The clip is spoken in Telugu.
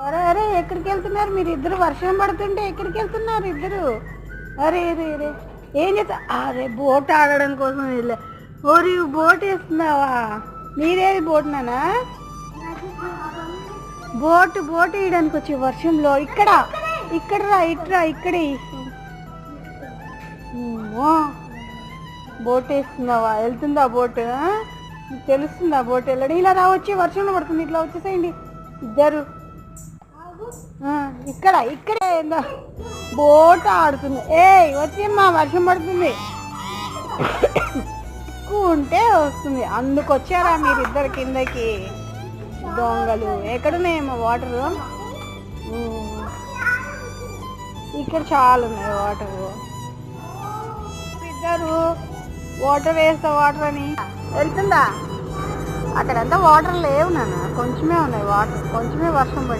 అరే అరే ఎక్కడికి వెళ్తున్నారు మీరు ఇద్దరు? వర్షం పడుతుంటే ఎక్కడికి వెళ్తున్నారు ఇద్దరు? అరే అరే అరే ఏం చేస్తా? అరే బోట్ ఆడడం కోసం వెళ్ళా. ఓరి బోట్ వేస్తున్నావా? మీరేది బోట్ నానా? బోట్ వేయడానికి వచ్చి వర్షంలో ఇక్కడ ఇక్కడ రా ఇట్రా ఇక్కడే. బోట్ వేస్తున్నావా? వెళ్తుందా బోట్? తెలుస్తుందా బోట్ వెళ్ళడం? ఇలా రావచ్చి వర్షంలో పడుతుంది, ఇట్లా వచ్చేసేయండి ఇద్దరు. ఇక్కడ ఇక్కడే బోట్ ఆడుతుంది. వచ్చేమ్మా వర్షం పడుతుంది. ఎక్కువ ఉంటే వస్తుంది, అందుకొచ్చారా మీరిద్దరు కిందకి? దొంగలు. ఎక్కడున్నాయేమో వాటరు? ఇక్కడ చాలా ఉన్నాయి వాటరు. ఇద్దరు వాటర్ వేస్తా వాటర్ అని వెళ్తుందా? అక్కడంతా వాటర్ లేవు నాన్న, కొంచెమే ఉన్నాయి వాటర్, కొంచెమే వర్షం పడి.